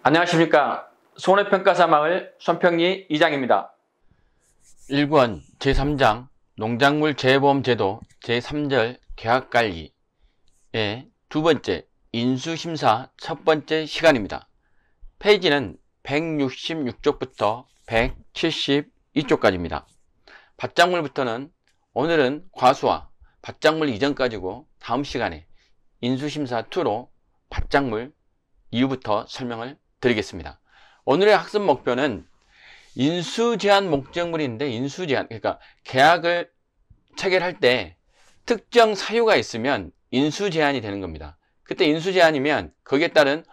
안녕하십니까. 손해평가사마을 손평리 이장입니다. 1권 제3장 농작물 재보험제도 제3절 계약관리의 두 번째 인수심사 첫 번째 시간입니다. 페이지는 166쪽부터 172쪽까지입니다. 밭작물부터는 오늘은 과수와 밭작물 이전까지고 다음 시간에 인수심사 2로 밭작물 이후부터 설명을 드리겠습니다. 오늘의 학습 목표는 인수제한 목적물인데, 인수제한, 그러니까 계약을 체결할 때 특정 사유가 있으면 인수제한이 되는 겁니다. 그때 인수제한이면 거기에 따른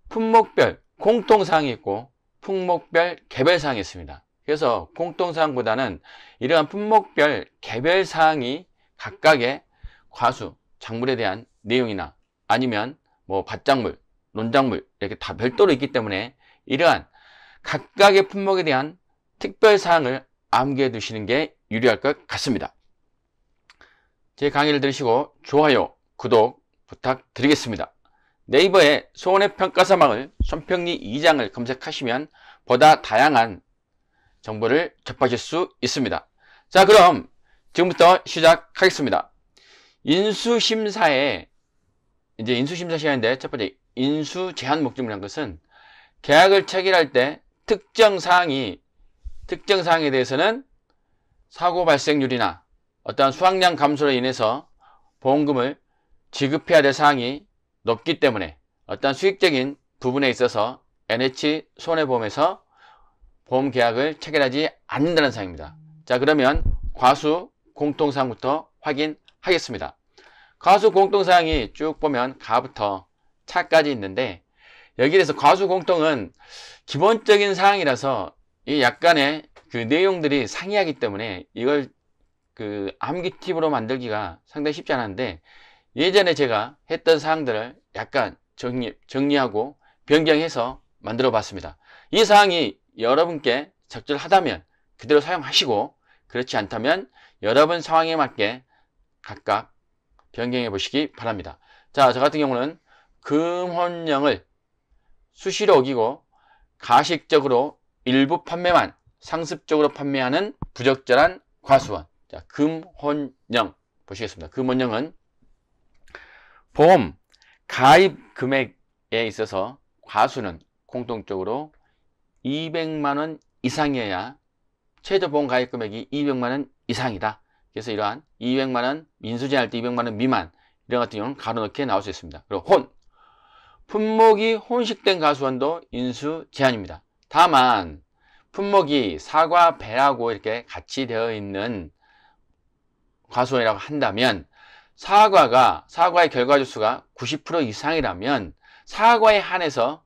품목별 공통사항이 있고 품목별 개별사항이 있습니다. 그래서 공통사항보다는 이러한 품목별 개별사항이 각각의 과수, 작물에 대한 내용이나 아니면 뭐 밭작물, 논작물 이렇게 다 별도로 있기 때문에 이러한 각각의 품목에 대한 특별사항을 암기해 두시는 게 유리할 것 같습니다. 제 강의를 들으시고 좋아요, 구독 부탁드리겠습니다. 네이버에 손해평가사마을 손평리 이장을 검색하시면 보다 다양한 정보를 접하실 수 있습니다. 자, 그럼 지금부터 시작하겠습니다. 인수심사에 이제 인수심사 시간인데, 첫 번째 인수제한 목적물이라는 것은 계약을 체결할 때 특정 사항에 대해서는 사고 발생률이나 어떠한 수확량 감소로 인해서 보험금을 지급해야 될 사항이 높기 때문에 어떠한 수익적인 부분에 있어서 NH손해보험에서 보험 계약을 체결하지 않는다는 사항입니다. 자, 그러면 과수 공통사항부터 확인하겠습니다. 과수 공통사항이 쭉 보면 가부터 차까지 있는데, 여기에 대해서 과수 공통은 기본적인 사항이라서 이 약간의 그 내용들이 상이하기 때문에 이걸 그 암기 팁으로 만들기가 상당히 쉽지 않았는데, 예전에 제가 했던 사항들을 약간 정리하고 변경해서 만들어 봤습니다. 이 사항이 여러분께 적절하다면 그대로 사용하시고, 그렇지 않다면 여러분 상황에 맞게 각각 변경해 보시기 바랍니다. 자, 저 같은 경우는 금혼령을 수시로 어기고 가식적으로 일부 판매만 상습적으로 판매하는 부적절한 과수원. 자, 금혼령 보시겠습니다. 금혼령은 보험 가입 금액에 있어서 과수는 공통적으로 200만원 이상이어야, 최저 보험 가입 금액이 200만원 이상이다. 그래서 이러한 200만원, 인수제한할 때 200만원 미만, 이런 같은 경우는 가로넣기에 나올 수 있습니다. 그리고 품목이 혼식된 과수원도 인수제한입니다. 다만 품목이 사과, 배하고 이렇게 같이 되어 있는 과수원이라고 한다면, 사과의 결과주수가 90% 이상이라면 사과에 한해서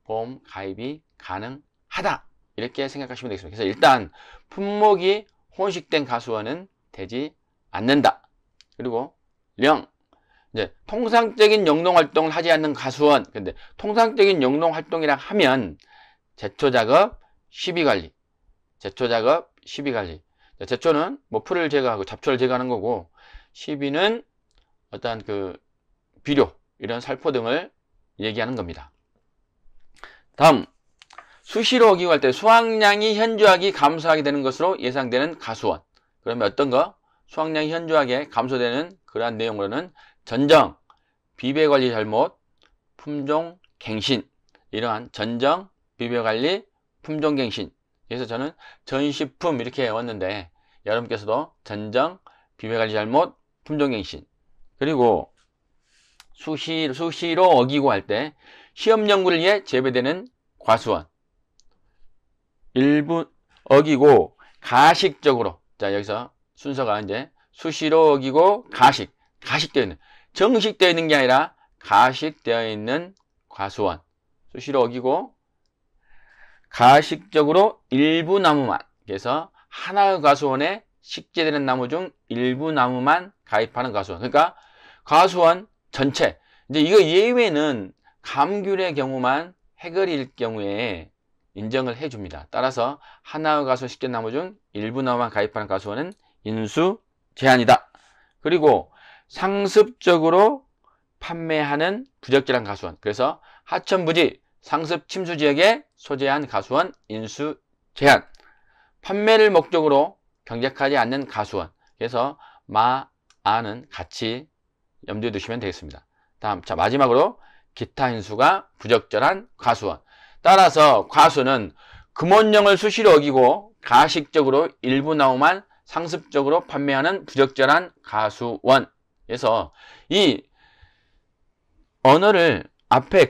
보험 가입이 가능하다, 이렇게 생각하시면 되겠습니다. 그래서 일단 품목이 혼식된 과수원은 되지 않는다. 그리고 이제 통상적인 영농활동을 하지 않는 과수원. 근데 통상적인 영농활동이라 하면 제초작업, 시비관리. 제초작업, 시비관리. 제초는 뭐 풀을 제거하고 잡초를 제거하는 거고, 시비는 어떠한 그 비료, 이런 살포 등을 얘기하는 겁니다. 다음, 수시로 어기고 할 때 수확량이 현저하게 감소하게 되는 것으로 예상되는 과수원. 그러면 어떤 거? 수확량이 현저하게 감소되는 그러한 내용으로는 전정, 비배관리 잘못, 품종갱신, 이러한 전정, 비배관리, 품종갱신. 그래서 저는 전시품 이렇게 외웠는데, 여러분께서도 전정, 비배관리 잘못, 품종갱신. 그리고 수시로 어기고 할 때 시험 연구를 위해 재배되는 과수원. 일부 어기고 가식적으로, 자, 여기서 순서가 이제 수시로 어기고 가식되어 있는, 정식되어 있는 게 아니라 가식되어 있는 과수원. 수시로 어기고 가식적으로 일부 나무만, 그래서 하나의 과수원에 식재되는 나무 중 일부 나무만 가입하는 과수원. 그러니까 과수원 전체. 이제 이거 예외는 감귤의 경우만 해거리일 경우에 인정을 해줍니다. 따라서 하나의 과수원 식재나무 중 일부 나무만 가입하는 과수원은 인수 제한이다. 그리고 상습적으로 판매하는 부적절한 과수원. 그래서 하천부지 상습 침수 지역에 소재한 가수원 인수 제한. 판매를 목적으로 경작하지 않는 가수원. 그래서 마, 아는 같이 염두에 두시면 되겠습니다. 다음, 자, 마지막으로 기타 인수가 부적절한 가수원. 따라서 과수는 금원령을 수시로 어기고 가식적으로 일부 나무만 상습적으로 판매하는 부적절한 가수원. 그래서 이 언어를 앞에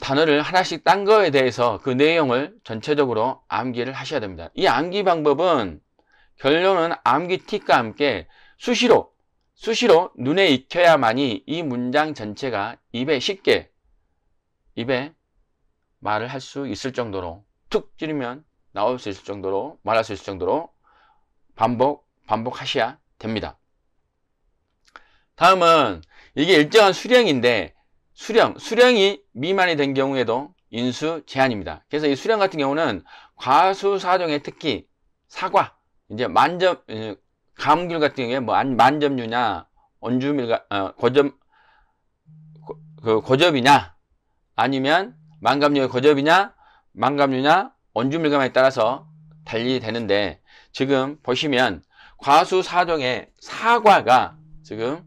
단어를 하나씩 딴 거에 대해서 그 내용을 전체적으로 암기를 하셔야 됩니다. 이 암기 방법은 결론은 암기 틱과 함께 수시로 눈에 익혀야만이 이 문장 전체가 쉽게 말을 할 수 있을 정도로, 툭 찌르면 나올 수 있을 정도로, 말할 수 있을 정도로 반복하셔야 됩니다. 다음은 이게 일정한 수령인데 수령이 미만이 된 경우에도 인수 제한입니다. 그래서 이 수령 같은 경우는 과수사종에 특히 사과, 이제 감귤 같은 경우에 뭐 만점류냐, 고접이냐, 아니면 만감류의 고접이냐, 만감류냐, 원주밀감에 따라서 달리 되는데, 지금 보시면 과수사종의 사과가 지금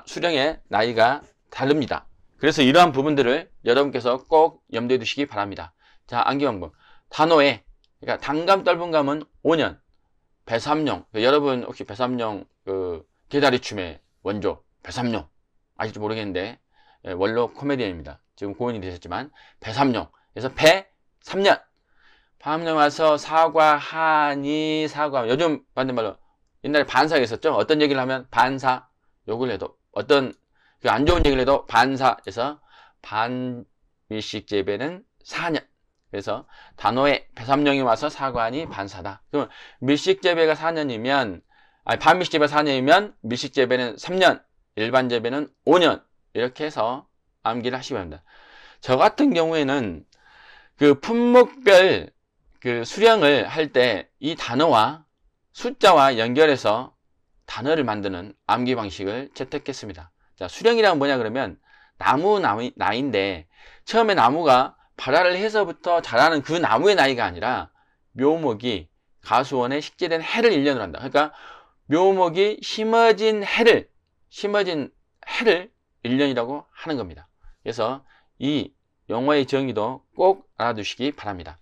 수령의 나이가 다릅니다. 그래서 이러한 부분들을 여러분께서 꼭 염두에 두시기 바랍니다. 자, 암기 방법. 단호에, 그러니까 단감 떫은감은 5년. 배삼룡. 여러분 혹시 배삼룡 개다리춤의 원조 배삼룡 아실지 모르겠는데 원로 코미디언입니다. 지금 고인이 되셨지만 배삼룡. 그래서 배 3년. 다음에 와서 사과, 하니, 사과. 요즘 반대말로 옛날에 반사가 있었죠. 어떤 얘기를 하면 반사. 욕을 해도 어떤 안 좋은 얘기를 해도 반사에서 반밀식 재배는 4년. 그래서 단호에 배삼룡이 와서 사과하니 반사다. 그럼 밀식 재배가 4년이면 반밀식 재배가 4년이면 밀식 재배는 3년, 일반 재배는 5년. 이렇게 해서 암기를 하시면 합니다. 저 같은 경우에는 그 품목별 수령을 할 때 이 단어와 숫자와 연결해서 단어를 만드는 암기 방식을 채택했습니다. 자, 수령이란 뭐냐 그러면 나이인데 처음에 나무가 발화를 해서부터 자라는 그 나무의 나이가 아니라 묘목이 가수원에 식재된 해를 1년으로 한다. 그러니까 묘목이 심어진 해를 1년이라고 하는 겁니다. 그래서 이 용어의 정의도 꼭 알아두시기 바랍니다.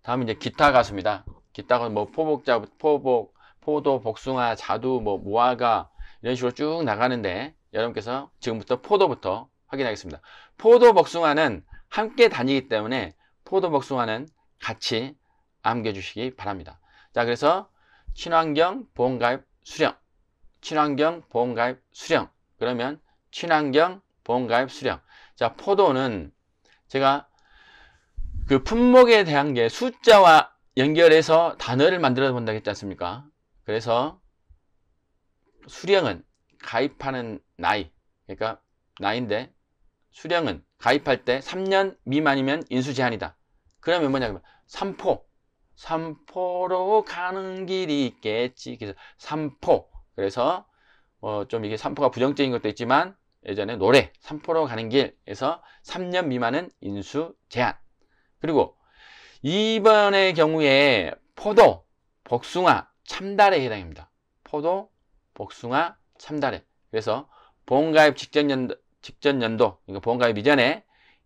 다음은 이제 기타 가수입니다. 기타가 뭐 포도, 복숭아, 자두, 뭐 무화과 이런 식으로 쭉 나가는데 여러분께서 지금부터 포도부터 확인하겠습니다. 포도, 복숭아는 함께 다니기 때문에 포도, 복숭아는 같이 암겨주시기 바랍니다. 자, 그래서 친환경 보험가입 수령, 친환경 보험가입 수령. 그러면 친환경 보험가입 수령. 자, 포도는 제가 그 품목에 대한 게 숫자와 연결해서 단어를 만들어 본다고 했지 않습니까? 그래서 수령은 가입하는 나이, 그러니까 나이인데 수령은 가입할 때 3년 미만이면 인수 제한이다. 그러면 뭐냐면 삼포로 가는 길이 있겠지. 그래서 삼포. 그래서 좀 이게 삼포가 부정적인 것도 있지만 예전에 노래 삼포로 가는 길에서 3년 미만은 인수 제한. 그리고 이번의 경우에 포도, 복숭아, 참다래에 해당입니다. 포도, 복숭아, 참다래. 그래서 보험가입 직전 연도, 그러니까 보험가입 이전에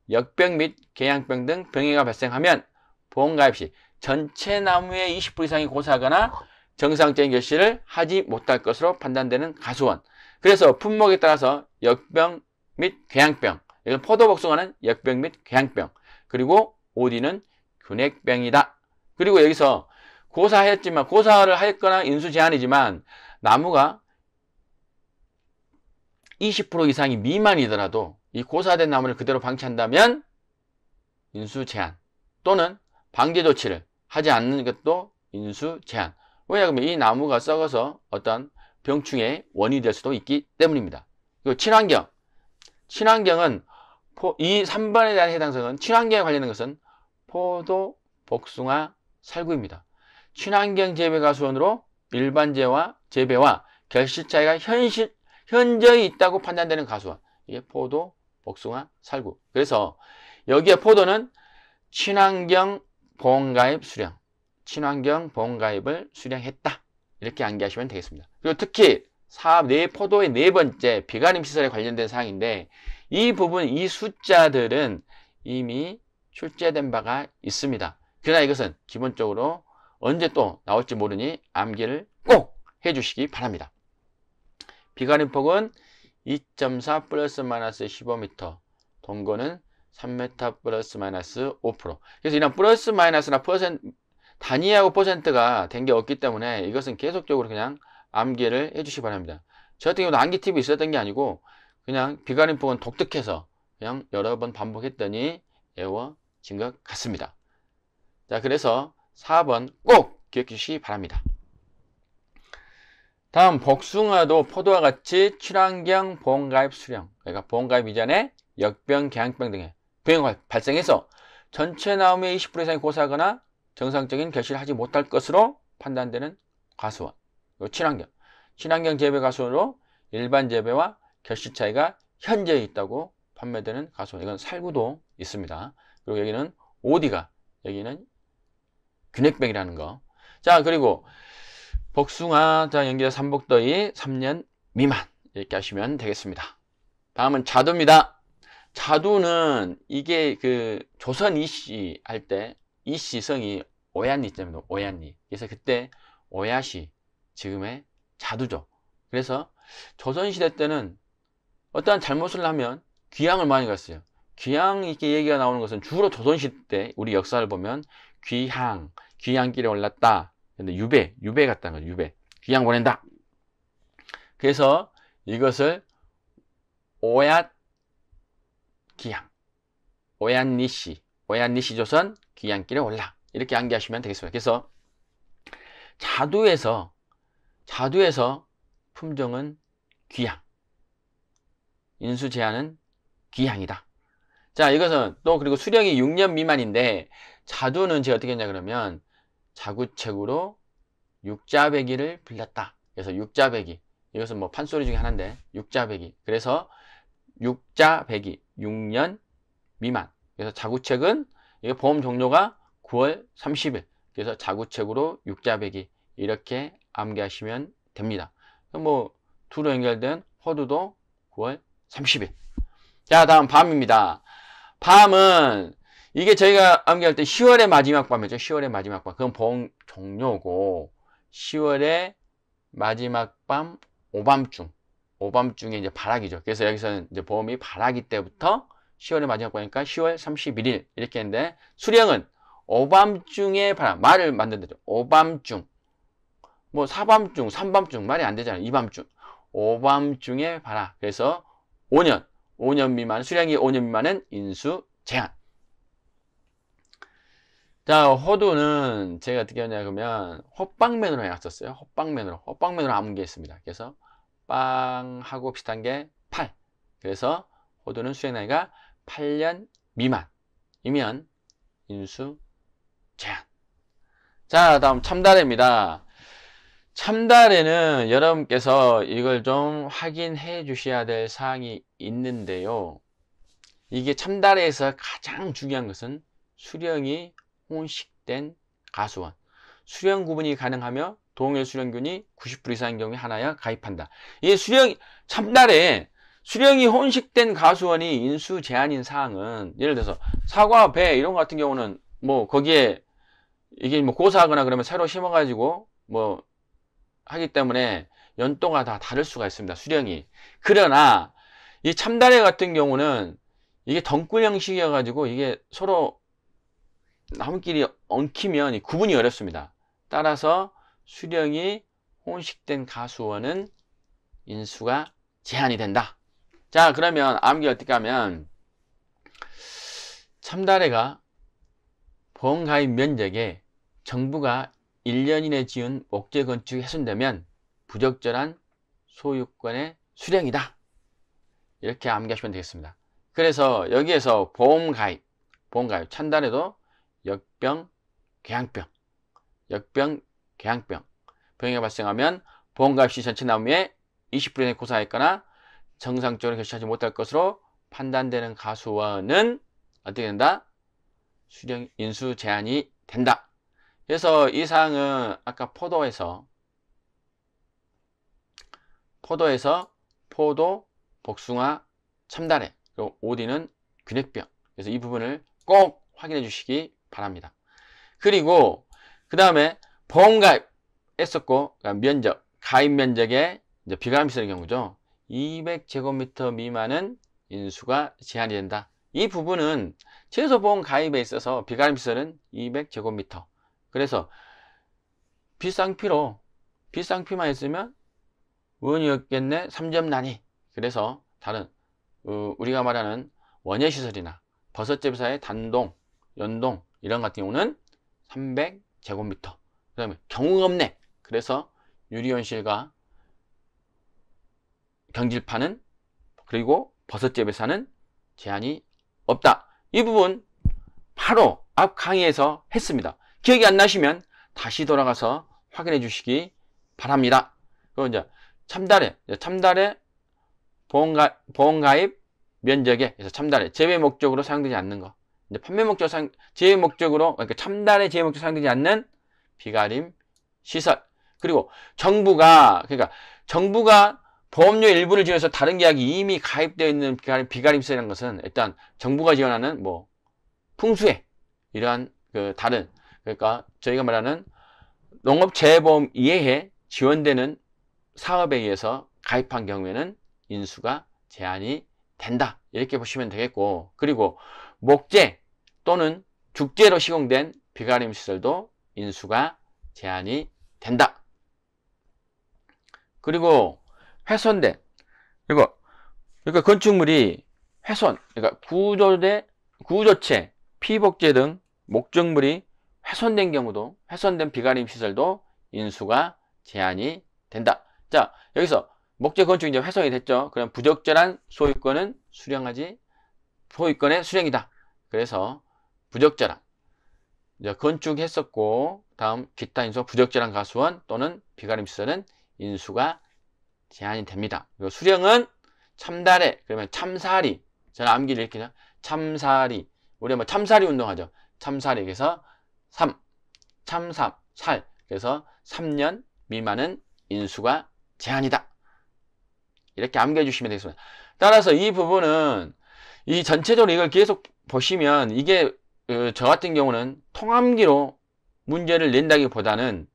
역병 및 개양병 등 병해가 발생하면 보험가입 시 전체 나무의 20% 이상이 고사하거나 정상적인 결실을 하지 못할 것으로 판단되는 가수원. 그래서 품목에 따라서 역병 및 궤양병. 이건 포도, 복숭아는 역병 및 궤양병. 그리고 오디는 균핵병이다. 그리고 여기서 고사를 했거나 인수 제한이지만 나무가 20% 이상이 미만이더라도 이 고사된 나무를 그대로 방치한다면 인수 제한 또는 방제 조치를 하지 않는 것도 인수 제한. 왜냐하면 이 나무가 썩어서 어떤 병충해의 원인이 될 수도 있기 때문입니다. 그리고 친환경은 이 3번에 대한 해당성은 친환경에 관련된 것은 포도, 복숭아, 살구입니다. 친환경 재배 가수원으로 일반 재배와 결실 차이가 현저히 있다고 판단되는 가수원. 이게 포도, 복숭아, 살구. 그래서 여기에 포도는 친환경 보험가입 수령, 친환경 보험가입을 수령했다. 이렇게 암기하시면 되겠습니다. 그리고 특히 사업 포도의 네 번째 비가림 시설에 관련된 사항인데 이 부분, 이 숫자들은 이미 출제된 바가 있습니다. 그러나 이것은 기본적으로 언제 또 나올지 모르니 암기를 꼭 해주시기 바랍니다. 비가림폭은 2.4 플러스 마이너스 15m, 동거는 3m 플러스 마이너스 5%. 그래서 이런 플러스 마이너스나 단위하고 퍼센트가 된 게 없기 때문에 이것은 계속적으로 그냥 암기를 해주시기 바랍니다. 저 같은 경우도 암기 팁이 있었던 게 아니고 그냥 비가림폭은 독특해서 그냥 여러 번 반복했더니 외워진 것 같습니다. 자, 그래서 4번 꼭 기억해 주시기 바랍니다. 다음, 복숭아도 포도와 같이 친환경 보험가입 수령, 그러니까 보험가입 이전에 역병, 궤양병 등의 병이 발생해서 전체 나무의 20% 이상이 고사하거나 정상적인 결실을 하지 못할 것으로 판단되는 과수원. 친환경 재배 과수원으로 일반 재배와 결실 차이가 현재 있다고 판매되는 과수원. 이건 살구도 있습니다. 그리고 여기는 OD가, 여기는 균핵병이라는 거. 자, 그리고 복숭아, 자, 연기자 삼복더위 3년 미만. 이렇게 하시면 되겠습니다. 다음은 자두입니다. 자두는 이게 그 조선 이씨 할 때 이씨 성이 오얏리 때문에 오얏리. 그래서 그때 오얏이 지금의 자두죠. 그래서 조선시대 때는 어떠한 잘못을 하면 귀향을 많이 갔어요. 귀향 이렇게 얘기가 나오는 것은 주로 조선시대 때 우리 역사를 보면 귀향길에 올랐다. 근데 유배 갔다는 거죠. 유배. 귀향 보낸다. 그래서 이것을 오얏 귀향. 오얏리씨 조선 귀향길에 올라. 이렇게 암기하시면 되겠습니다. 그래서 자두에서 품종은 귀향. 인수 제한은 귀향이다. 자, 이것은 또 그리고 수령이 6년 미만인데 자두는 제가 어떻게 했냐 그러면 자구책으로 육자배기를 빌렸다. 그래서 육자배기. 이것은 뭐 판소리 중에 하나인데 육자배기. 그래서 육자배기 6년 미만. 그래서 자구책은 이게 보험 종료가 9월 30일. 그래서 자구책으로 육자배기 이렇게 암기하시면 됩니다. 뭐 두로 연결된 호두도 9월 30일. 자, 다음 밤입니다. 밤은 이게 저희가 암기할 때 10월의 마지막 밤이죠. 10월의 마지막 밤. 그건 보험 종료고 10월의 마지막 밤 오밤중에 이제 발학이죠. 그래서 여기서는 이제 보험이 발학이 때부터 10월의 마지막 밤이니까 10월 31일 이렇게 했는데 수령은 오밤중에 발학. 말을 만든다죠. 오밤중. 뭐 사밤중, 삼밤중 말이 안 되잖아요. 이밤중. 오밤중에 발학. 그래서 5년 미만, 수령이 5년 미만은 인수 제한. 자, 호두는 제가 어떻게 하냐 그러면 호빵맨으로 해놨었어요. 호빵맨으로 암기했습니다. 그래서 빵하고 비슷한 게 8. 그래서 호두는 수령 나이가 8년 미만이면 인수 제한. 자, 다음 참다래입니다. 참다래는 여러분께서 이걸 좀 확인해 주셔야 될 사항이 있는데요. 이게 참다래에서 가장 중요한 것은 수령이 혼식된 가수원. 수령 구분이 가능하며 동일 수령균이 90% 이상인 경우에 하나여 가입한다. 이 참다래에 수령이 혼식된 가수원이 인수 제한인 사항은 예를 들어서 사과, 배 이런 것 같은 경우는 뭐 거기에 이게 뭐 고사하거나 그러면 새로 심어가지고 뭐 하기 때문에 연도가 다 다를 수가 있습니다. 수령이. 그러나 이 참다래 같은 경우는 이게 덩굴 형식이어 가지고 이게 서로 나무끼리 엉키면 구분이 어렵습니다. 따라서 수령이 혼식된 가수원은 인수가 제한이 된다. 자, 그러면 암기 어떻게 하면 참다래가 보험가입 면적에 정부가 1년 이내 지은 목재 건축이 훼손되면 부적절한 소유권의 수령이다. 이렇게 암기하시면 되겠습니다. 그래서 여기에서 보험가입 참다래도 역병, 궤양병 병이 발생하면 보험가입 시 전체 나무에 20% 이상의 고사했거나 정상적으로 결실하지 못할 것으로 판단되는 가수원은 어떻게 된다? 수령 인수 제한이 된다. 그래서 이 사항은 아까 포도에서 포도, 복숭아, 참다래, 그리고 오디는 균핵병. 그래서 이 부분을 꼭 확인해 주시기 바랍니다. 그리고 그 다음에 보험가입 했었고 면적, 가입 면적에 이제 비가림 시설의 경우죠. 200제곱미터 미만은 인수가 제한이 된다. 이 부분은 최소보험 가입에 있어서 비가림 시설은 200제곱미터. 그래서 비쌍피만 있으면 원이었겠네 3점 난이. 그래서 다른 우리가 말하는 원예시설이나 버섯제비사의 단동, 연동 이런 같은 경우는 300제곱미터. 그 다음에 경우가 없네. 그래서 유리온실과 경질파는 그리고 버섯제비사는 제한이 없다. 이 부분 바로 앞 강의에서 했습니다. 기억이 안 나시면 다시 돌아가서 확인해 주시기 바랍니다. 그리고 이제 참다래 보험가입 면적에 그래서 참다래 재배 목적으로 사용되지 않는 거. 이제 판매 목적 재배 목적으로 그러니까 참다래 재배 목적 사용되지 않는 비가림 시설. 그리고 정부가 보험료 일부를 지원해서 다른 계약이 이미 가입되어 있는 비가림 시설이라는 것은 일단 정부가 지원하는 뭐 풍수해 이러한 다른 그러니까 저희가 말하는 농업재해보험 이외에 지원되는 사업에 의해서 가입한 경우에는 인수가 제한이 된다. 이렇게 보시면 되겠고, 그리고 목재 또는 죽재로 시공된 비가림 시설도 인수가 제한이 된다. 그리고 훼손된 그러니까 건축물이 훼손, 그러니까 구조체, 피복재 등 목적물이 훼손된 경우도 훼손된 비가림 시설도 인수가 제한이 된다. 자, 여기서 목재 건축이 이제 훼손이 됐죠. 그럼 부적절한 소유권의 수령이다. 그래서 부적절한 이제 건축했었고 다음 기타 인수 부적절한 가수원 또는 비가림 시설은 인수가 제한이 됩니다. 그리고 수령은 참다래 그러면 참사리 저는 암기를 이렇게 참사리 우리가 뭐 참사리 운동하죠. 참사리 그래서 살 그래서 3년 미만은 인수가 제한이다. 이렇게 암기해 주시면 되겠습니다. 따라서 이 부분은 이 전체적으로 이걸 계속 보시면 이게 저 같은 경우는 통암기로 문제를 낸다기보다는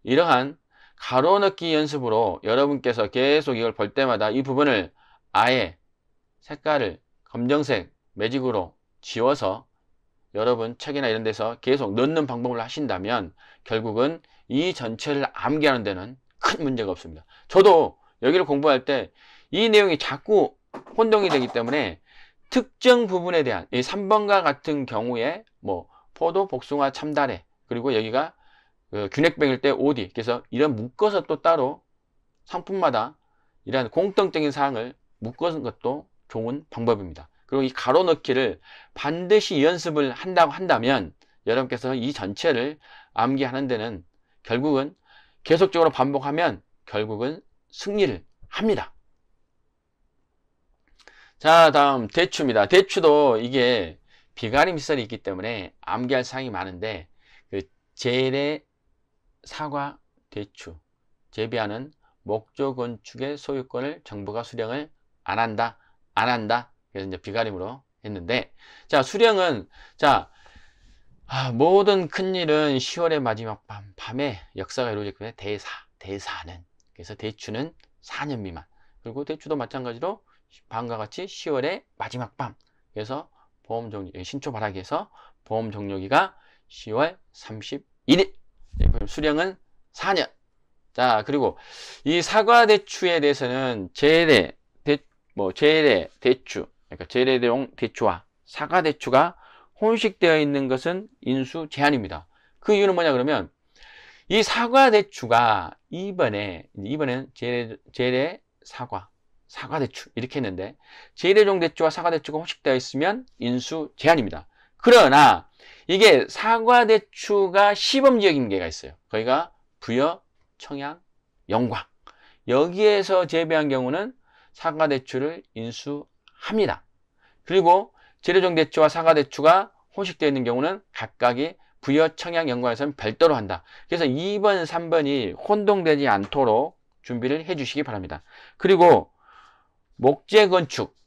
이러한 가로넣기 연습으로 여러분께서 계속 이걸 볼 때마다 이 부분을 아예 색깔을 검정색 매직으로 지워서 여러분 책이나 이런 데서 계속 넣는 방법을 하신다면 결국은 이 전체를 암기하는 데는 큰 문제가 없습니다. 저도 여기를 공부할 때 이 내용이 자꾸 혼동이 되기 때문에 특정 부분에 대한 이 3번과 같은 경우에 뭐 포도, 복숭아, 참다래 그리고 여기가 균핵병일 때 오디 그래서 이런 묶어서 또 따로 상품마다 이런 공통적인 사항을 묶어서 것도 좋은 방법입니다. 그리고 이 가로넣기를 반드시 연습을 한다고 한다면 여러분께서 이 전체를 암기하는 데는 결국은 계속적으로 반복하면 결국은 승리를 합니다. 자, 다음 대추입니다. 대추도 이게 비가림 시설이 있기 때문에 암기할 사항이 많은데 재래 사과 대추 재배하는 목조 건축의 소유권을 정부가 수령을 안 한다. 그래서 이제 비가림으로 했는데 자, 수령은 모든 큰일은 10월의 마지막 밤에 역사가 이루어지기 때문에 대사는 그래서 대추는 4년 미만 그리고 대추도 마찬가지로 밤과 같이 10월의 마지막 밤 그래서 보험 종료 신초 발악에서 보험 종료기가 10월 31일 수령은 4년. 자, 그리고 이 사과 대추에 대해서는 재래 대추 그러니까 재래용 대추와 사과 대추가 혼식되어 있는 것은 인수 제한입니다. 그 이유는 뭐냐 그러면 이 사과 대추가 이번엔 재래 사과 대추 이렇게 했는데 재래종 대추와 사과 대추가 혼식되어 있으면 인수 제한입니다. 그러나 이게 사과 대추가 시범지역인 게가 있어요. 거기가 부여, 청양, 영광 여기에서 재배한 경우는 사과 대추를 인수합니다. 그리고 재료종 대추와 사과 대추가 혼식되어 있는 경우는 각각이 부여 청약 연구원에서는 별도로 한다. 그래서 2번, 3번이 혼동되지 않도록 준비를 해 주시기 바랍니다. 그리고 목재 건축.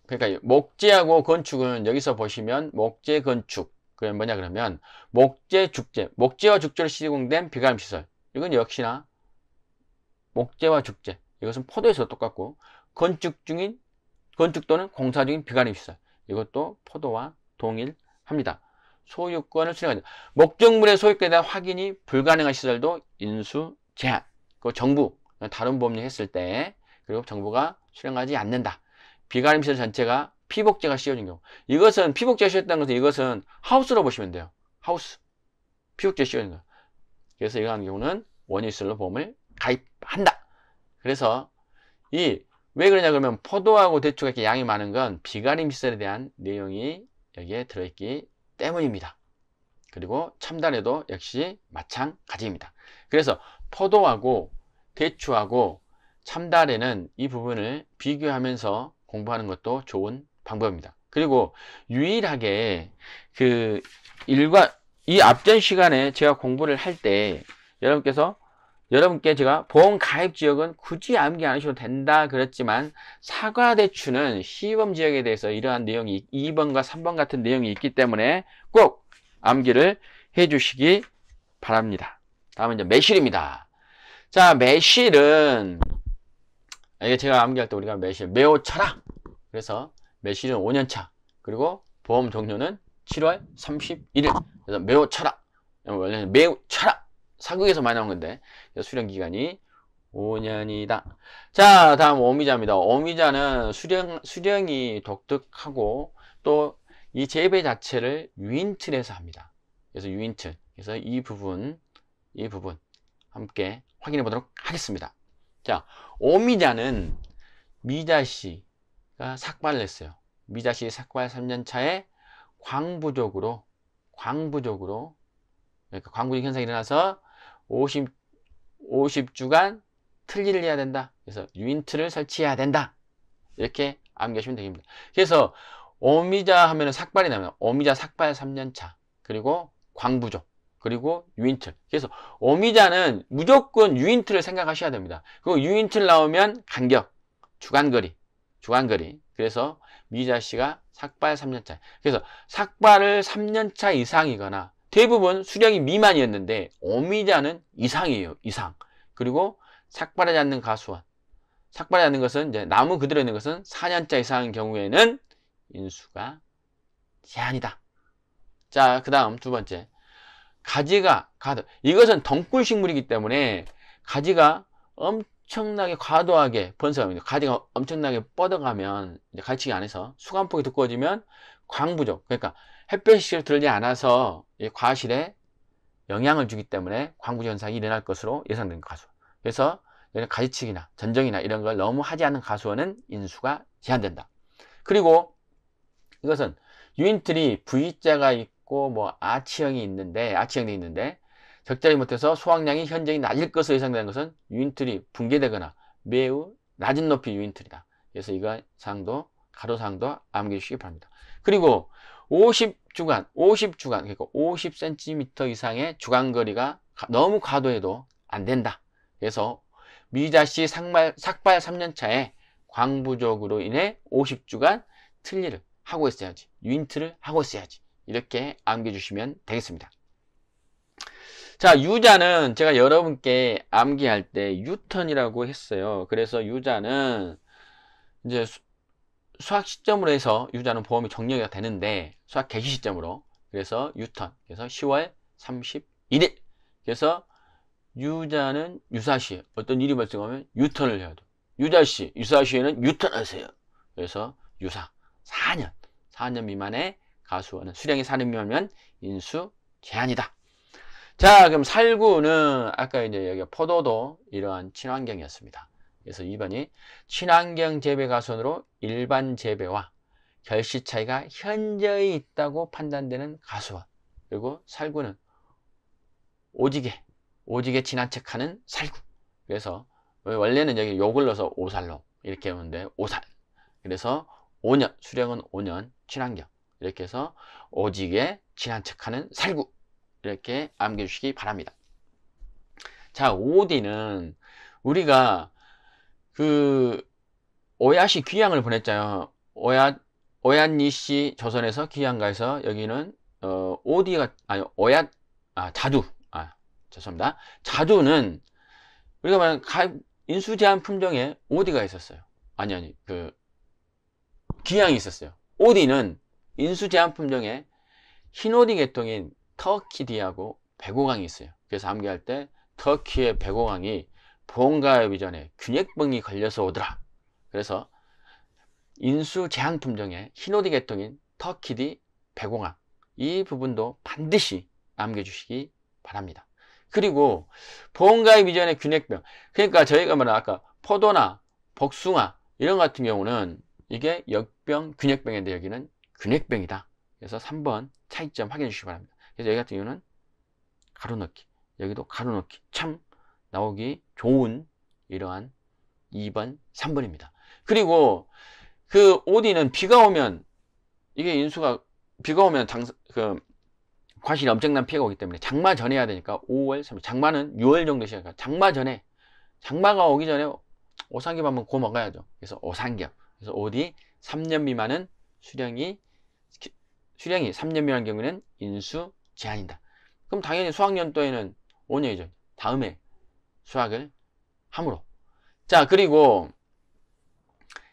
그러니까 목재하고 건축은 여기서 보시면 목재 건축. 그게 뭐냐 그러면 목재 죽재. 목재와 죽재로 시공된 비가림 시설. 이건 역시나 목재와 죽재. 이것은 포도에서 똑같고 건축 또는 공사 중인 비가림 시설. 이것도 포도와 동일합니다. 소유권을 수령하죠. 목적물의 소유권에 대한 확인이 불가능한 시설도 인수 제한. 그 정부 다른 법률 했을 때 그리고 정부가 수령하지 않는다. 비가림 시설 전체가 피복제가 씌워진 경우. 이것은 피복제가 씌워졌다는 것은 이것은 하우스로 보시면 돼요. 하우스. 피복제 씌워진 거. 그래서 이거 하는 경우는 원유시설로 보험을 가입한다. 그래서 왜 그러냐 그러면 포도하고 대추가 이렇게 양이 많은 건 비가림 시설에 대한 내용이 여기에 들어있기 때문입니다. 그리고 첨단에도 역시 마찬가지입니다. 그래서 포도하고 대추하고 첨단에는 이 부분을 비교하면서 공부하는 것도 좋은 방법입니다. 그리고 유일하게 이 앞전 시간에 제가 공부를 할 때 여러분께 제가 보험 가입 지역은 굳이 암기 안 하셔도 된다 그랬지만 사과 대추는 시범 지역에 대해서 이러한 내용이 2번과 3번 같은 내용이 있기 때문에 꼭 암기를 해 주시기 바랍니다. 다음은 이제 매실입니다. 자, 매실은 이게 제가 암기할 때 우리가 매우 쳐라. 그래서 매실은 5년차. 그리고 보험 종료는 7월 31일. 그래서 매우 쳐라. 원래는 매우 쳐라. 사극에서 많이 나온 건데 수령 기간이 5년이다. 자, 다음 오미자입니다. 오미자는 수령이 독특하고 또 이 재배 자체를 유인틀에서 합니다. 그래서 유인틀. 그래서 이 부분 함께 확인해 보도록 하겠습니다. 자, 오미자는 미자씨가 삭발을 했어요. 미자씨 삭발 3년차에 광부적으로 그러니까 광부적 현상이 일어나서 50주간 틀니를 해야 된다. 그래서 유인틀을 설치해야 된다. 이렇게 암기하시면 되겠습니다. 그래서 오미자 하면은 삭발이 나면 오미자 삭발 3년차 그리고 광부족 그리고 유인틀. 그래서 오미자는 무조건 유인틀을 생각하셔야 됩니다. 그리고 유인틀 나오면 간격, 주간거리. 그래서 미자씨가 삭발 3년차. 그래서 삭발을 3년차 이상이거나 대부분 수령이 미만이었는데 오미자는 이상이에요. 이상. 그리고 삭발하지 않는 가수원. 삭발하지 않는 것은 이제 나무 그대로 있는 것은 4년차 이상인 경우에는 인수가 제한이다. 자, 그 다음 두 번째. 가지가 이것은 덩굴 식물이기 때문에 가지가 엄청나게 과도하게 번성합니다. 가지가 엄청나게 뻗어가면 이제 가르치기 안에서 수간폭이 두꺼워지면 광부족. 그러니까 햇볕이 들지 않아서 과실에 영향을 주기 때문에 광부족 현상이 일어날 것으로 예상된 가수원. 그래서 가지치기나 전정이나 이런 걸 너무 하지 않는 가수원은 인수가 제한된다. 그리고 이것은 유인틀이 V자가 있고 뭐 아치형이 있는데 적절히 못해서 수확량이 현저히 낮을 것으로 예상되는 것은 유인틀이 붕괴되거나 매우 낮은 높이 유인틀이다. 그래서 이거 사항도 가로사항도 암기해 주시기 바랍니다. 그리고 50주간 그러니까 50cm 이상의 주간거리가 너무 과도해도 안 된다. 그래서 미자씨 삭발 3년차에 광부족으로 인해 50주간 틀니를 하고 있어야지. 유인틀을 하고 있어야지. 이렇게 암기해 주시면 되겠습니다. 자, 유자는 제가 여러분께 암기할 때 유턴이라고 했어요. 그래서 유자는 이제 수학 시점으로 해서 유자는 보험이 종료가 되는데 수학 개시 시점으로 그래서 유턴 그래서 10월 31일 그래서 유자는 유사시에 어떤 일이 발생하면 유턴을 해야 돼. 유자시 유사시에는 유턴하세요. 그래서 유사 4년 미만의 가수원은 수령이 4년 미만이면 인수 제한이다. 자, 그럼 살구는 아까 이제 여기 포도도 이러한 친환경이었습니다. 그래서 2번이 친환경 재배 가수원으로 일반 재배와 결시 차이가 현저히 있다고 판단되는 가수원. 그리고 살구는 오직에 친환책하는 살구. 그래서 원래는 여기 욕을 넣어서 오살로 이렇게 오는데 오살. 그래서 5년, 수령은 5년, 친환경. 이렇게 해서 오직에 친한 척하는 살구. 이렇게 암겨주시기 바랍니다. 자, OD는 우리가 그 오얏이 귀향을 보냈잖아요. 오얏니씨 조선에서 귀향가에서 여기는 OD가 아니 오얏 자두 죄송합니다. 자두는 우리가 말하는 인수 제한 품종에 OD가 있었어요. 아니 그 귀향이 있었어요. OD는 인수 제한 품종에 흰오디 계통인 터키디하고 백오강이 있어요. 그래서 암기할 때 터키의 백오강이 보험가입 이전에 균핵병이 걸려서 오더라. 그래서 인수 제한 품종의 흰오디 계통인 터키디 백오강, 이 부분도 반드시 남겨주시기 바랍니다. 그리고 보험가입 이전에 균핵병, 그러니까 저희가 말한 아까 포도나 복숭아 이런 같은 경우는 이게 역병, 균핵병인데 여기는 균핵병이다. 그래서 3번 차이점 확인해 주시기 바랍니다. 그래서 여기 같은 경우는 가로 넣기, 여기도 가로 넣기, 참 나오기 좋은 이러한 2번, 3번입니다. 그리고 그 OD는 비가 오면 이게 인수가 비가 오면 과실이 엄청난 피해가 오기 때문에 장마 전에 해야 되니까 5월, 3월, 장마는 6월 정도 시작하니까 장마 전에, 장마가 오기 전에 오삼겹 한번 구워 먹어야죠. 그래서 오삼겹. 그래서 OD 3년 미만은 수령이 3년 미만인 경우에는 인수 제한이다. 그럼 당연히 수학연도에는 5년이죠. 다음에 수학을 함으로. 자, 그리고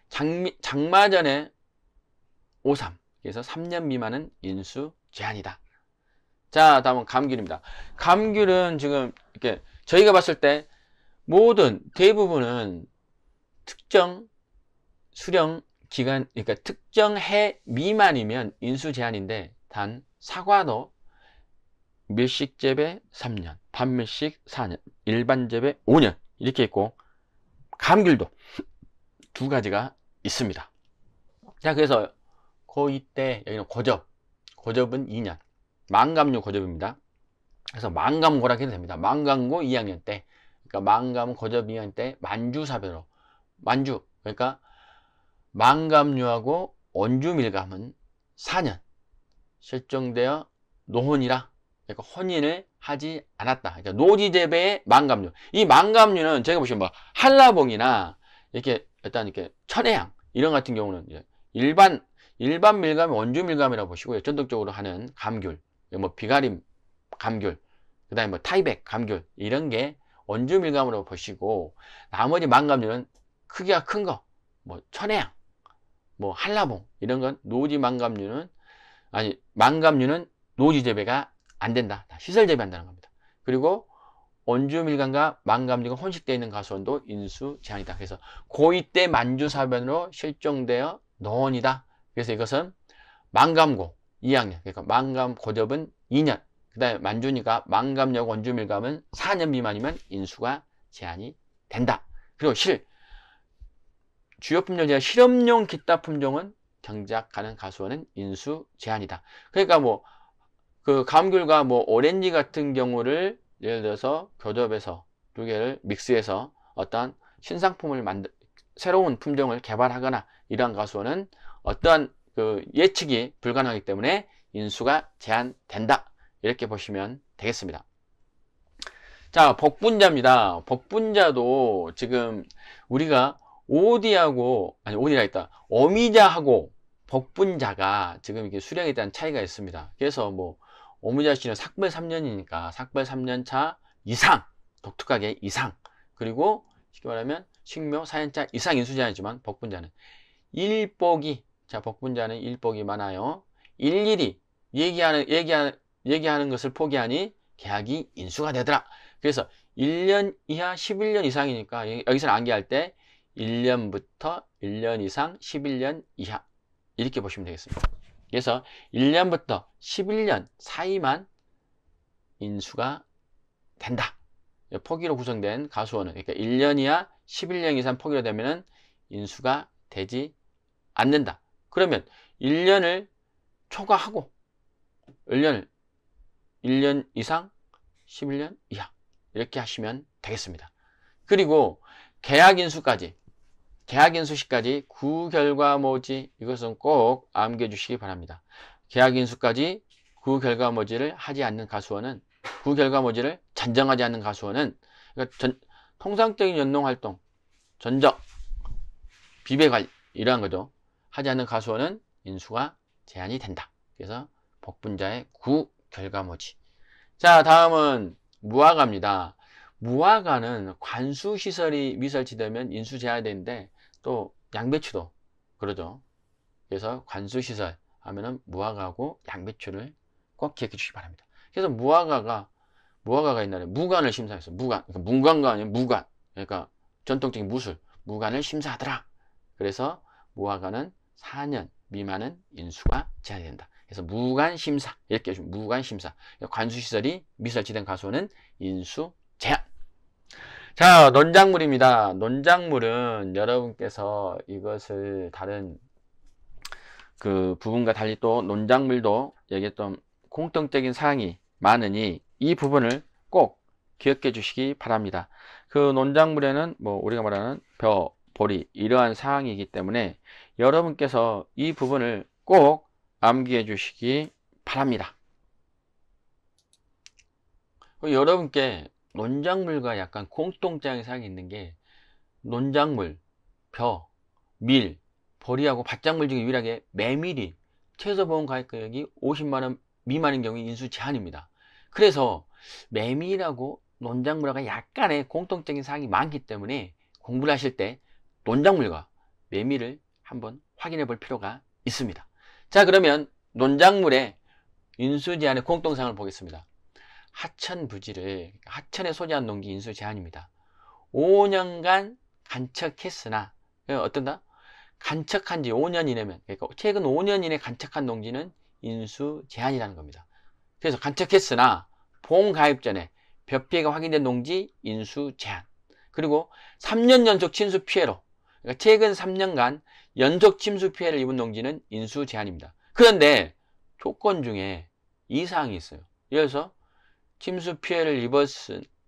장마 전에 5.3. 그래서 3년 미만은 인수 제한이다. 자, 다음은 감귤입니다. 감귤은 지금 이렇게 저희가 봤을 때 모든 대부분은 특정 수령 기간, 그러니까 특정 해 미만이면 인수 제한인데, 단 사과도 밀식 재배 3년, 반밀식 4년, 일반 재배 5년 이렇게 있고, 감귤도 두 가지가 있습니다. 자, 그래서 고2 때 여기는 고접은 2년, 망감류 고접입니다. 그래서 망감고라고 해도 됩니다. 망감고 2학년 때, 그러니까 망감 고접 2학년 때 만주사별로, 만주, 그러니까 망감류하고 원주밀감은 4년 실종되어 노혼이라, 그러니까 혼인을 하지 않았다. 그러니까 노지재배의 망감류. 이 망감류는 제가 보시면 뭐 한라봉이나 이렇게 일단 이렇게 천혜향 이런 같은 경우는 일반 밀감이 원주밀감이라고 보시고요. 전통적으로 하는 감귤, 뭐 비가림 감귤, 그 다음에 뭐 타이백 감귤 이런 게 원주밀감으로 보시고, 나머지 망감류는 크기가 큰 거, 뭐 천혜향, 뭐 한라봉 이런 건 노지 망감류는 노지 재배가 안 된다. 시설 재배한다는 겁니다. 그리고 원주밀감과 망감류가 혼식되어 있는 가수원도 인수 제한이다. 그래서 고2 때 만주사변으로 실종되어 노원이다. 그래서 이것은 망감고 2학년, 그러니까 망감 고접은 2년, 그 다음에 만주니까 망감력 원주밀감은 4년 미만이면 인수가 제한이 된다. 그리고 주요 품종 제한 실험용 기타 품종은 경작 가능 가수원은 인수 제한이다. 그러니까 뭐 그 감귤과 뭐 오렌지 같은 경우를 예를 들어서 교접해서 두 개를 믹스해서 어떠한 신상품을 새로운 품종을 개발하거나 이러한 가수원은 어떠한 그 예측이 불가능하기 때문에 인수가 제한된다. 이렇게 보시면 되겠습니다. 자, 복분자입니다. 복분자도 지금 우리가 어미자하고 복분자가 지금 이게 수령에 대한 차이가 있습니다. 그래서 뭐 어미자씨는 삭발 3년이니까 삭발 3년 차 이상, 독특하게 이상, 그리고 쉽게 말하면 식묘 4년차 이상 인수제한이지만 복분자는 복분자는 일복이 많아요. 일일이 얘기하는 것을 포기하니 계약이 인수가 되더라. 그래서 1년 이하 11년 이상이니까 여기서는 암기할 때 1년부터 1년 이상 11년 이하 이렇게 보시면 되겠습니다. 그래서 1년부터 11년 사이만 인수가 된다. 포기로 구성된 가수원은, 그러니까 1년 이하 11년 이상 포기로 되면 인수가 되지 않는다. 그러면 1년을 초과하고 1년 이상 11년 이하 이렇게 하시면 되겠습니다. 그리고 계약 인수까지 계약인수시까지 구결과모지 이것은 꼭 암기해주시기 바랍니다. 계약인수까지 구결과모지를 하지 않는 가수원은 구결과모지를 전정하지 않는 가수원은 그러니까 통상적인 연농활동, 전적, 비배관리 이러한 거죠. 하지 않는 가수원은 인수가 제한이 된다. 그래서 복분자의 구결과모지. 자, 다음은 무화과입니다. 무화과는 관수시설이 미설치되면 인수 제한이 되는데 또 양배추도 그러죠. 그래서 관수시설 하면은 무화과하고 양배추를 꼭 기억해 주시기 바랍니다. 그래서 무화과가 옛날에 무관을 심사했어요. 무관, 그러니까 문관과 아니면 무관, 그러니까 전통적인 무술, 무관을 심사하더라. 그래서 무화과는 4년 미만은 인수가 제한이 된다. 그래서 무관심사 이렇게 해주면 무관심사, 관수시설이 미설치된 가수는 인수 제한. 자, 논작물입니다. 논작물은 여러분께서 이것을 다른 그 부분과 달리 또 논작물도 얘기했던 공통적인 사항이 많으니 이 부분을 꼭 기억해 주시기 바랍니다. 그 논작물에는 뭐 우리가 말하는 벼, 보리 이러한 사항이기 때문에 여러분께서 이 부분을 꼭 암기해 주시기 바랍니다. 여러분께 논작물과 약간 공통적인 사항이 있는 게 논작물, 벼, 밀, 보리하고 밭작물 중에 유일하게 메밀이 최저보험 가액금액이 50만원 미만인 경우에 인수 제한입니다. 그래서 메밀하고 논작물하고 약간의 공통적인 사항이 많기 때문에 공부를 하실 때 논작물과 메밀을 한번 확인해 볼 필요가 있습니다. 자, 그러면 논작물의 인수 제한의 공통사항을 보겠습니다. 하천 부지를 하천에 소재한 농지 인수 제한입니다. 5년간 간척했으나 어떤다? 간척한 지 5년 이내면, 그러니까 최근 5년 이내 간척한 농지는 인수 제한이라는 겁니다. 그래서 간척했으나 보험 가입 전에 벼피해가 확인된 농지 인수 제한. 그리고 3년 연속 침수 피해로, 그러니까 최근 3년간 연속 침수 피해를 입은 농지는 인수 제한입니다. 그런데 조건 중에 이 사항이 있어요. 예를 들어서 침수 피해를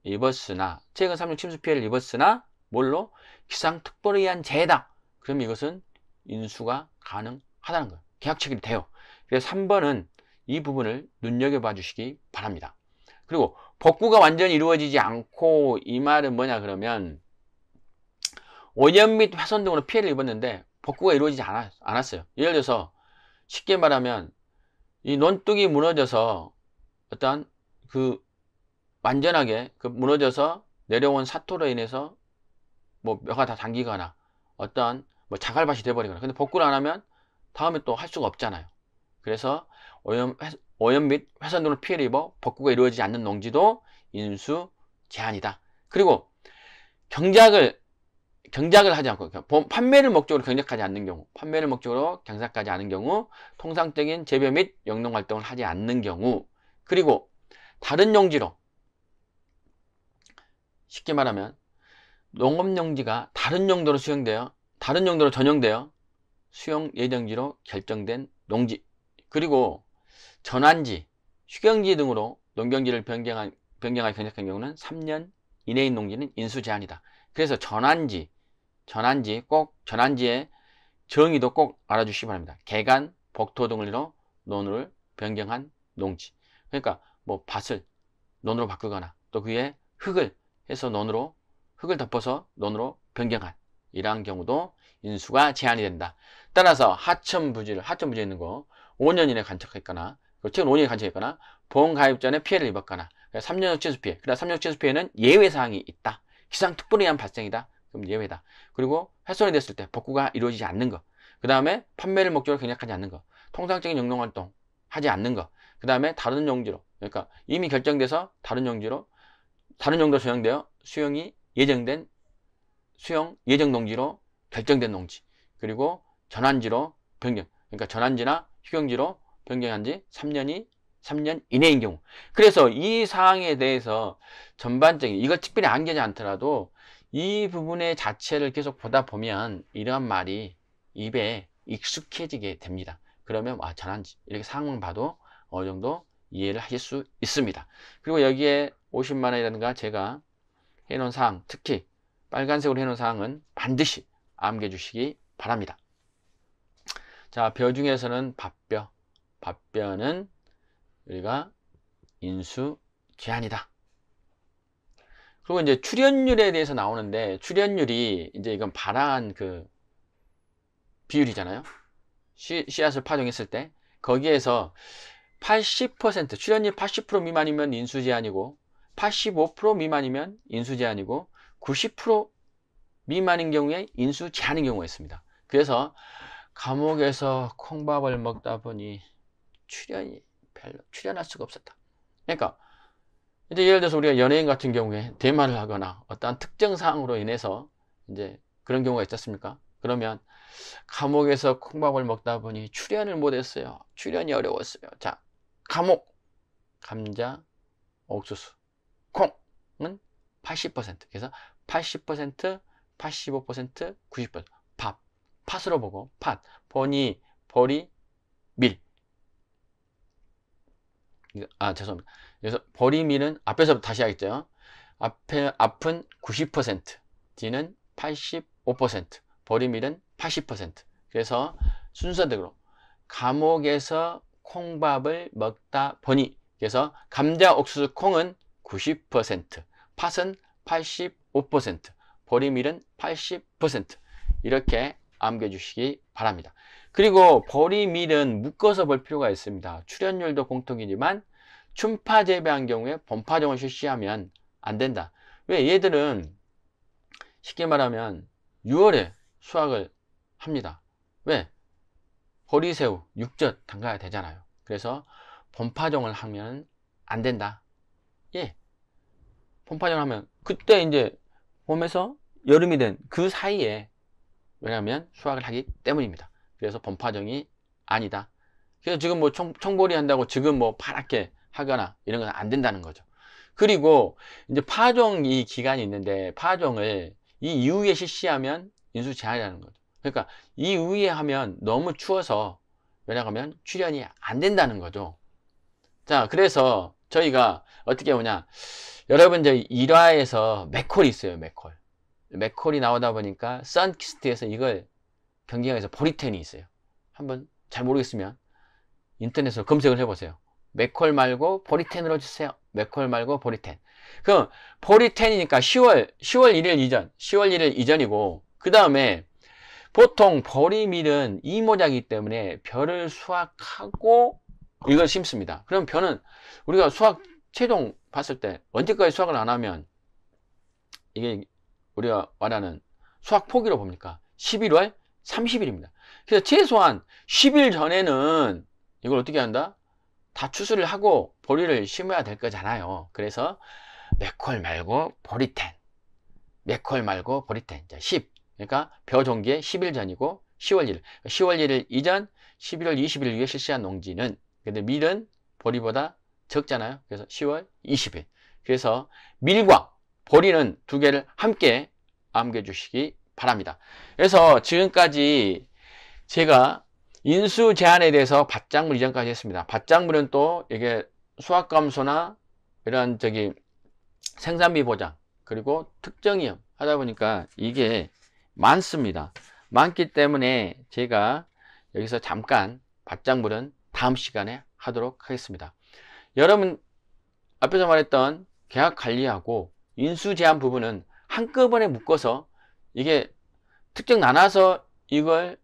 입었으나 최근 3년 침수 피해를 입었으나 뭘로? 기상특보에 의한 재해다. 그럼 이것은 인수가 가능하다는 거예요. 계약 체결이 돼요. 그래서 3번은 이 부분을 눈여겨봐 주시기 바랍니다. 그리고 복구가 완전히 이루어지지 않고, 이 말은 뭐냐 그러면 오염 및 훼손 등으로 피해를 입었는데 복구가 이루어지지 않았어요. 예를 들어서 쉽게 말하면 이 논둑이 무너져서 어떤 완전하게 무너져서 내려온 사토로 인해서 뭐 뼈가 다 당기거나 어떤 뭐 자갈밭이 돼버리거나, 근데 복구를 안 하면 다음에 또 할 수가 없잖아요. 그래서 오염 및 훼손 등으로 피해를 입어 복구가 이루어지지 않는 농지도 인수 제한이다. 그리고 경작을 하지 않고 판매를 목적으로 경작하지 않는 경우, 판매를 목적으로 경작하지 않은 경우, 통상적인 재배 및 영농 활동을 하지 않는 경우, 그리고 다른 용지로, 쉽게 말하면 농업용지가 다른 용도로 전용되어 수용 예정지로 결정된 농지, 그리고 전환지, 휴경지 등으로 농경지를 변경하여 경작한 경우는 3년 이내인 농지는 인수 제한이다. 그래서 전환지의 정의도 꼭 알아주시기 바랍니다. 개간, 복토 등으로 논을 변경한 농지, 그러니까 뭐 밭을 논으로 바꾸거나 또 그 위에 흙을 덮어서 논으로 변경한 이러한 경우도 인수가 제한이 된다. 따라서 하천 부지에 있는 거 5년 이내 간척했거나, 최근 5년에 간척했거나, 보험 가입 전에 피해를 입었거나, 3년적 침수 피해, 그다음 3년적 침수 피해는 예외 사항이 있다. 기상특보에 의한 발생이다. 그럼 예외다. 그리고 훼손이 됐을 때 복구가 이루어지지 않는 거, 그 다음에 판매를 목적으로 경작하지 않는 거, 통상적인 영농활동 하지 않는 거, 그 다음에 다른 용지로, 그러니까 이미 결정돼서 다른 용도로 수용되어 수용 예정 농지로 결정된 농지, 그리고 전환지로 변경, 그러니까 전환지나 휴경지로 변경한 지 3년 이내인 경우. 그래서 이 사항에 대해서 전반적인, 이걸 특별히 안기지 않더라도 이 부분의 자체를 계속 보다 보면 이러한 말이 입에 익숙해지게 됩니다. 그러면 전환지 이렇게 사항만 봐도 어느 정도 이해를 하실 수 있습니다. 그리고 여기에 50만 원이라든가 제가 해놓은 사항, 특히 빨간색으로 해놓은 사항은 반드시 암기해 주시기 바랍니다. 자, 벼 중에서는 밥벼. 밥벼는 우리가 인수 제한이다. 그리고 이제 출현율에 대해서 나오는데, 출현율이 이제 이건 발화한 그 비율이잖아요. 씨앗을 파종했을 때 거기에서 80%, 출현율 80% 미만이면 인수 제한이고, 85% 미만이면 인수 제한이고, 90% 미만인 경우에 인수 제한인 경우가 있습니다. 그래서 감옥에서 콩밥을 먹다 보니 출현할 수가 없었다. 그러니까 이제 예를 들어서 우리가 연예인 같은 경우에 대마를 하거나 어떠한 특정 사항으로 인해서 이제 그런 경우가 있었습니까? 그러면 감옥에서 콩밥을 먹다 보니 출연을 못했어요. 출연이 어려웠어요. 자, 감옥, 감자, 옥수수, 콩은 80%. 그래서 80%, 85%, 90%. 밥, 팥으로 보고, 팥, 보니, 보리, 밀. 죄송합니다. 그래서 보리, 밀은 앞에서 다시 하겠죠. 앞은 90%, 뒤는 85%, 보리, 밀은 80%. 그래서 순서대로 감옥에서 콩밥을 먹다 보니, 그래서 감자, 옥수수, 콩은 90%, 팥은 85%, 보리밀은 80%. 이렇게 암기해 주시기 바랍니다. 그리고 보리밀은 묶어서 볼 필요가 있습니다. 출현율도 공통이지만 춘파 재배한 경우에 본파종을 실시하면 안 된다. 왜? 얘들은 쉽게 말하면 6월에 수확을 합니다. 왜? 보리새우, 육젓 담가야 되잖아요. 그래서 본파종을 하면 안 된다. 예. 본파종을 하면 그때 이제 봄에서 여름이 된 그 사이에, 왜냐하면 수확을 하기 때문입니다. 그래서 본파종이 아니다. 그래서 지금 뭐 청보리 한다고 지금 뭐 파랗게 하거나 이런 건 안 된다는 거죠. 그리고 이제 파종 이 기간이 있는데, 파종을 이 이후에 실시하면 인수 제한이라는 거죠. 그러니까 이 이후에 하면 너무 추워서, 왜냐하면 출현이 안 된다는 거죠. 자, 그래서 저희가 어떻게 하냐, 여러분 이제 1화에서 맥콜이 있어요. 맥콜이 나오다 보니까 선키스트에서 이걸 경쟁해서 보리텐이 있어요. 한번 잘 모르겠으면 인터넷으로 검색을 해보세요. 맥콜 말고 보리텐으로 주세요. 맥콜 말고 보리텐. 그럼 보리텐이니까 10월 1일 이전이고, 그 다음에 보통 보리밀은 이모작이기 때문에 벼를 수확하고 이걸 심습니다. 그럼 벼는 우리가 수확 최종 봤을 때 언제까지 수확을 안 하면 이게 우리가 말하는 수확 포기로 봅니까? 11월 30일입니다. 그래서 최소한 10일 전에는 이걸 어떻게 한다? 다 추수를 하고 보리를 심어야 될 거잖아요. 그래서 맥콜 말고 보리텐, 맥콜 말고 보리텐. 자, 10. 그러니까 벼 종기에 10일 전이고 10월 1일. 10월 1일 이전 11월 20일 위에 실시한 농지는, 근데 밀은 보리보다 적잖아요. 그래서 10월 20일. 그래서 밀과 보리는 두 개를 함께 암기해 주시기 바랍니다. 그래서 지금까지 제가 인수 제한에 대해서 밭작물 이전까지 했습니다. 밭작물은 또 이게 수확 감소나 이런 생산비 보장, 그리고 특정 위험 하다 보니까 이게 많습니다. 많기 때문에 제가 여기서 잠깐 밭작물은 다음 시간에 하도록 하겠습니다. 여러분 앞에서 말했던 계약 관리하고 인수 제한 부분은 한꺼번에 묶어서, 이게 특정 나눠서 이걸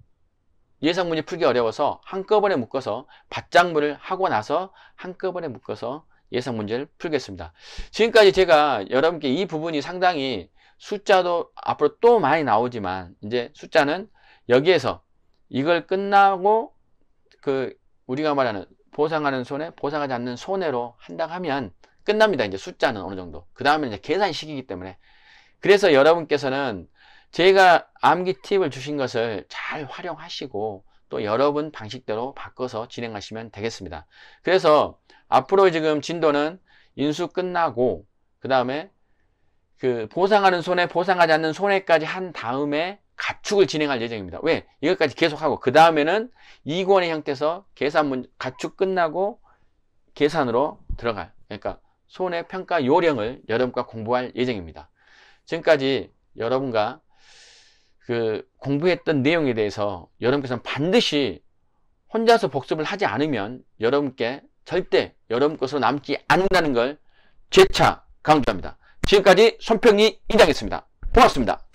예상 문제 풀기 어려워서 한꺼번에 묶어서 밭작물을 하고 나서 한꺼번에 묶어서 예상 문제를 풀겠습니다. 지금까지 제가 여러분께 이 부분이 상당히, 숫자도 앞으로 또 많이 나오지만 이제 숫자는 여기에서 이걸 끝나고 우리가 말하는 보상하는 손해, 보상하지 않는 손해로 한다고 하면 끝납니다. 이제 숫자는 어느 정도. 그 다음에 이제 계산식이기 때문에. 그래서 여러분께서는 제가 암기 팁을 주신 것을 잘 활용하시고 또 여러분 방식대로 바꿔서 진행하시면 되겠습니다. 그래서 앞으로 지금 진도는 인수 끝나고 그 다음에 보상하는 손해, 보상하지 않는 손해까지 한 다음에 가축을 진행할 예정입니다. 왜? 이것까지 계속하고 그 다음에는 2권의 형태에서 가축 끝나고 계산으로 들어가요. 그러니까 손해평가 요령을 여러분과 공부할 예정입니다. 지금까지 여러분과 그 공부했던 내용에 대해서 여러분께서는 반드시 혼자서 복습을 하지 않으면 여러분께 절대 여러분 것으로 남지 않는다는 걸 재차 강조합니다. 지금까지 손평리 이장이었습니다. 고맙습니다.